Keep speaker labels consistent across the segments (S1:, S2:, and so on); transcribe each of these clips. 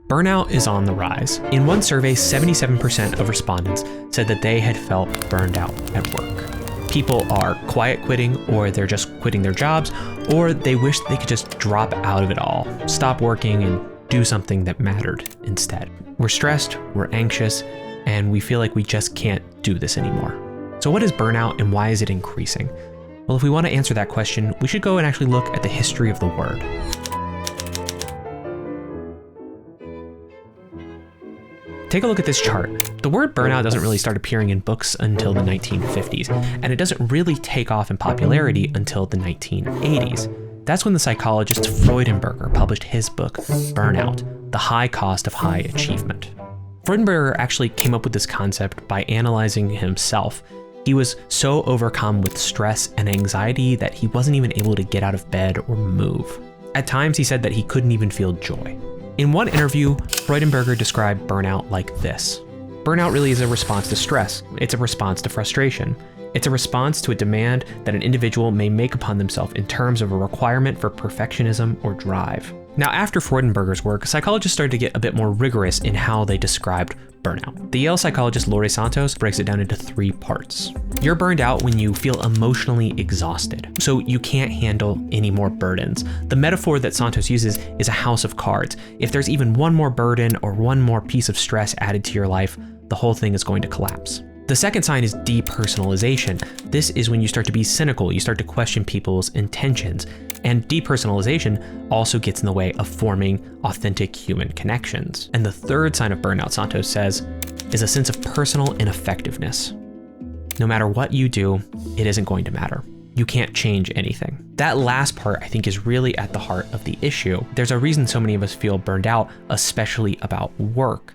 S1: Burnout is on the rise. In one survey, 77% of respondents said that they had felt burned out at work. People are quiet quitting, or they're just quitting their jobs, or they wish they could just drop out of it all, stop working and do something that mattered instead. We're stressed, we're anxious, and we feel like we just can't do this anymore. So what is burnout and why is it increasing? Well, if we want to answer that question, we should go and actually look at the history of the word. Take a look at this chart. The word burnout doesn't really start appearing in books until the 1950s, and it doesn't really take off in popularity until the 1980s. That's when the psychologist Freudenberger published his book, Burnout: The High Cost of High Achievement. Freudenberger actually came up with this concept by analyzing himself. He was so overcome with stress and anxiety that he wasn't even able to get out of bed or move. At times, he said that he couldn't even feel joy. In one interview, Freudenberger described burnout like this. Burnout really is a response to stress. It's a response to frustration. It's a response to a demand that an individual may make upon themselves in terms of a requirement for perfectionism or drive. Now, after Freudenberger's work, psychologists started to get a bit more rigorous in how they described burnout. The Yale psychologist Laurie Santos breaks it down into 3 parts. You're burned out when you feel emotionally exhausted, so you can't handle any more burdens. The metaphor that Santos uses is a house of cards. If there's even one more burden or one more piece of stress added to your life, the whole thing is going to collapse. The second sign is depersonalization. This is when you start to be cynical, you start to question people's intentions. And depersonalization also gets in the way of forming authentic human connections. And the third sign of burnout, Santos says, is a sense of personal ineffectiveness. No matter what you do, it isn't going to matter. You can't change anything. That last part, I think, is really at the heart of the issue. There's a reason so many of us feel burned out, especially about work.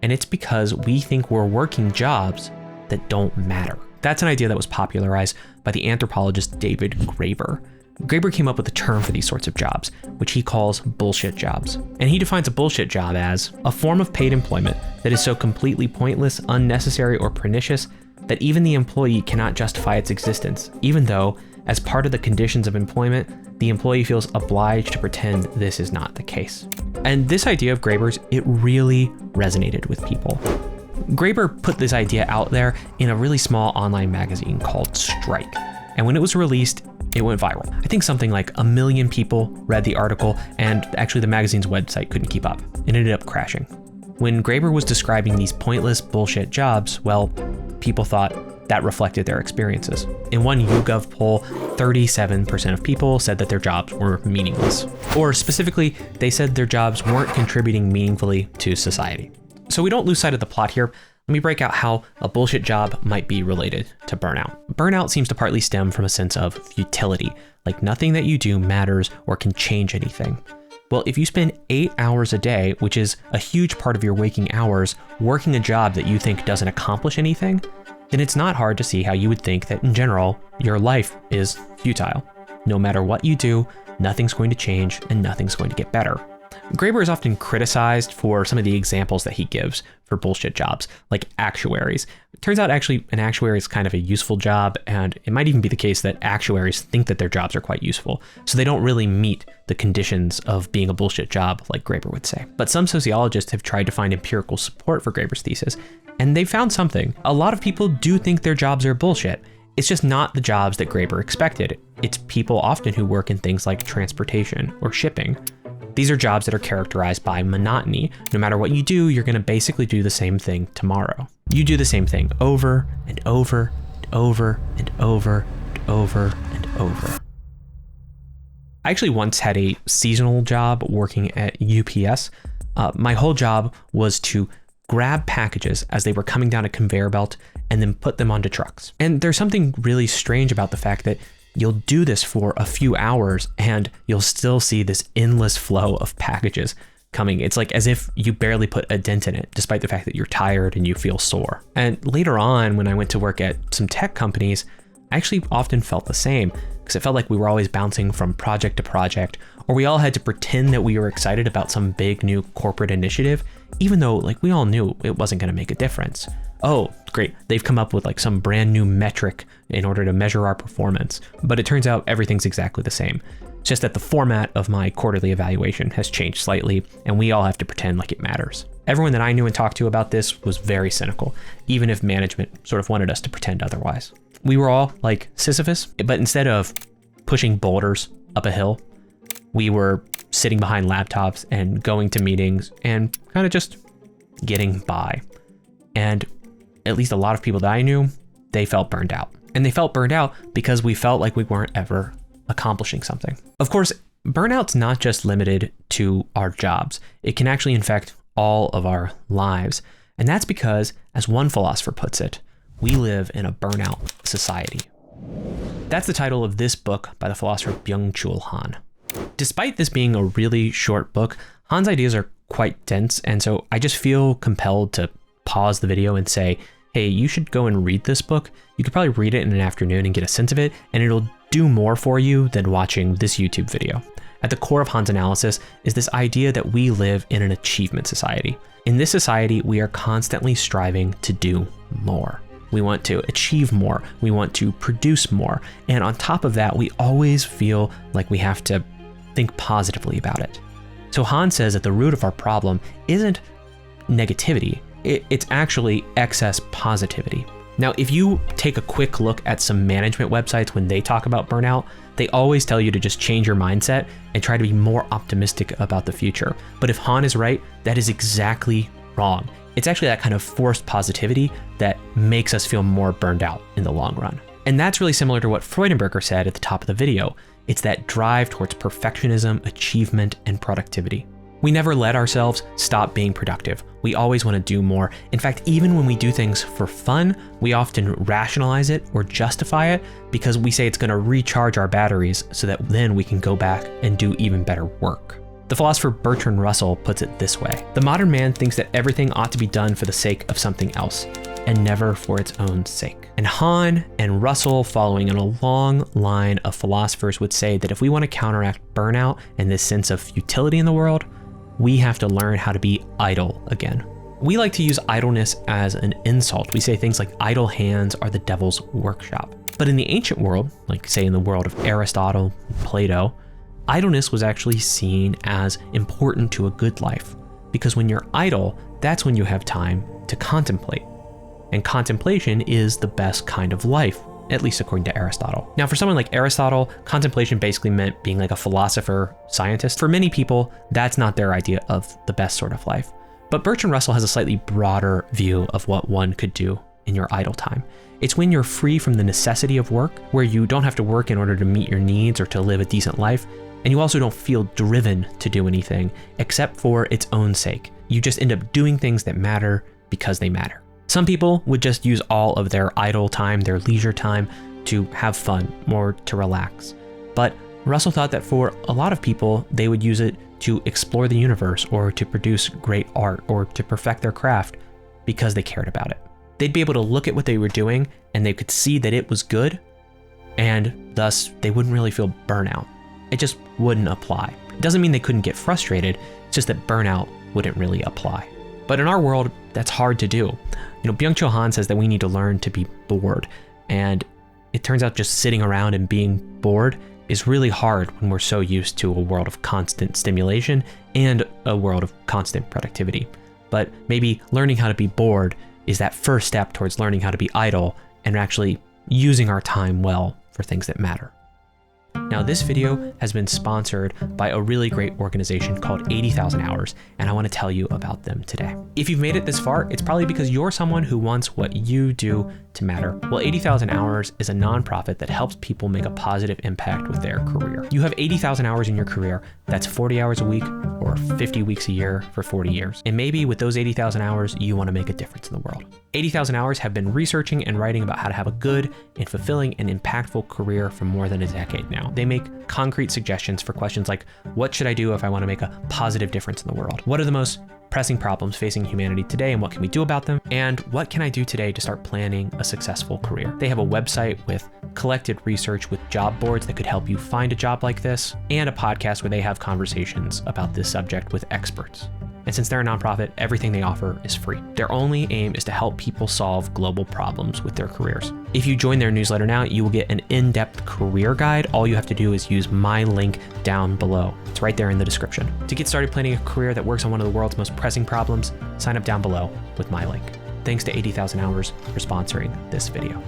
S1: And it's because we think we're working jobs that don't matter. That's an idea that was popularized by the anthropologist David Graeber. Graeber came up with a term for these sorts of jobs, which he calls bullshit jobs. And he defines a bullshit job as a form of paid employment that is so completely pointless, unnecessary, or pernicious that even the employee cannot justify its existence, even though, as part of the conditions of employment, the employee feels obliged to pretend this is not the case. And this idea of Graeber's, it really resonated with people. Graeber put this idea out there in a really small online magazine called Strike. And when it was released, it went viral. I think something like 1 million people read the article, and actually the magazine's website couldn't keep up. It ended up crashing. When Graeber was describing these pointless bullshit jobs, well, people thought that reflected their experiences. In one YouGov poll, 37% of people said that their jobs were meaningless. Or specifically, they said their jobs weren't contributing meaningfully to society. So we don't lose sight of the plot here. Let me break out how a bullshit job might be related to burnout. Burnout seems to partly stem from a sense of futility, like nothing that you do matters or can change anything. Well, if you spend 8 hours a day, which is a huge part of your waking hours, working a job that you think doesn't accomplish anything, then it's not hard to see how you would think that in general, your life is futile. No matter what you do, nothing's going to change and nothing's going to get better. Graeber is often criticized for some of the examples that he gives for bullshit jobs, like actuaries. It turns out actually an actuary is kind of a useful job, and it might even be the case that actuaries think that their jobs are quite useful, so they don't really meet the conditions of being a bullshit job, like Graeber would say. But some sociologists have tried to find empirical support for Graeber's thesis, and they found something. A lot of people do think their jobs are bullshit. It's just not the jobs that Graeber expected. It's people often who work in things like transportation or shipping. These are jobs that are characterized by monotony. No matter what you do, you're going to basically do the same thing tomorrow. You do the same thing over and over and over and over and over and over. I actually once had a seasonal job working at UPS. My whole job was to grab packages as they were coming down a conveyor belt and then put them onto trucks. And there's something really strange about the fact that you'll do this for a few hours and you'll still see this endless flow of packages coming. It's like as if you barely put a dent in it, despite the fact that you're tired and you feel sore. And later on, when I went to work at some tech companies, I actually often felt the same because it felt like we were always bouncing from project to project, or we all had to pretend that we were excited about some big new corporate initiative, even though like we all knew it wasn't going to make a difference. Oh, great. They've come up with like some brand new metric in order to measure our performance, but it turns out everything's exactly the same. It's just that the format of my quarterly evaluation has changed slightly, and we all have to pretend like it matters. Everyone that I knew and talked to about this was very cynical, even if management sort of wanted us to pretend otherwise. We were all like Sisyphus, but instead of pushing boulders up a hill, we were sitting behind laptops and going to meetings and kind of just getting by. And at least a lot of people that I knew, they felt burned out. And they felt burned out because we felt like we weren't ever accomplishing something. Of course, burnout's not just limited to our jobs. It can actually infect all of our lives. And that's because, as one philosopher puts it, we live in a burnout society. That's the title of this book by the philosopher Byung-Chul Han. Despite this being a really short book, Han's ideas are quite dense, and so I just feel compelled to pause the video and say, hey, you should go and read this book. You could probably read it in an afternoon and get a sense of it, and it'll do more for you than watching this YouTube video. At the core of Han's analysis is this idea that we live in an achievement society. In this society, we are constantly striving to do more. We want to achieve more. We want to produce more. And on top of that, we always feel like we have to think positively about it. So Han says that the root of our problem isn't negativity. It's actually excess positivity. Now, if you take a quick look at some management websites when they talk about burnout, they always tell you to just change your mindset and try to be more optimistic about the future. But if Han is right, that is exactly wrong. It's actually that kind of forced positivity that makes us feel more burned out in the long run. And that's really similar to what Freudenberger said at the top of the video. It's that drive towards perfectionism, achievement, and productivity. We never let ourselves stop being productive. We always want to do more. In fact, even when we do things for fun, we often rationalize it or justify it because we say it's going to recharge our batteries so that then we can go back and do even better work. The philosopher Bertrand puts it this way: the modern man thinks that everything ought to be done for the sake of something else, and never for its own sake. And Han and Russell, following in a long line of philosophers, would say that if we want to counteract burnout and this sense of futility in the world, we have to learn how to be idle again. We like to use idleness as an insult. We say things like idle hands are the devil's workshop. But in the ancient world, like say in the world of Aristotle, Plato, idleness was actually seen as important to a good life. Because when you're idle, that's when you have time to contemplate. And contemplation is the best kind of life, at least according to Aristotle. Now, for someone like Aristotle, contemplation basically meant being like a philosopher, scientist. For many people, that's not their idea of the best sort of life. But Bertrand Russell has a slightly broader view of what one could do in your idle time. It's when you're free from the necessity of work, where you don't have to work in order to meet your needs or to live a decent life, and you also don't feel driven to do anything except for its own sake. You just end up doing things that matter because they matter. Some people would just use all of their idle time, their leisure time, to have fun or to relax. But Russell thought that for a lot of people, they would use it to explore the universe or to produce great art or to perfect their craft because they cared about it. They'd be able to look at what they were doing and they could see that it was good, and thus they wouldn't really feel burnout. It just wouldn't apply. It doesn't mean they couldn't get frustrated, it's just that burnout wouldn't really apply. But in our world, that's hard to do. Byung-Chul Han says that we need to learn to be bored. And it turns out just sitting around and being bored is really hard when we're so used to a world of constant stimulation and a world of constant productivity. But maybe learning how to be bored is that first step towards learning how to be idle and actually using our time well for things that matter. Now, this video has been sponsored by a really great organization called 80,000 Hours, and I want to tell you about them today. If you've made it this far, it's probably because you're someone who wants what you do to matter. Well, 80,000 Hours is a nonprofit that helps people make a positive impact with their career. You have 80,000 hours in your career. That's 40 hours a week or 50 weeks a year for 40 years. And maybe with those 80,000 hours, you want to make a difference in the world. 80,000 Hours have been researching and writing about how to have a good and fulfilling and impactful career for more than a decade now. They make concrete suggestions for questions like, what should I do if I want to make a positive difference in the world? What are the most pressing problems facing humanity today and what can we do about them? And what can I do today to start planning a successful career? They have a website with collected research with job boards that could help you find a job like this, and a podcast where they have conversations about this subject with experts. And since they're a nonprofit, everything they offer is free. Their only aim is to help people solve global problems with their careers. If you join their newsletter now, you will get an in-depth career guide. All you have to do is use my link down below. It's right there in the description. To get started planning a career that works on one of the world's most pressing problems, sign up down below with my link. Thanks to 80,000 Hours for sponsoring this video.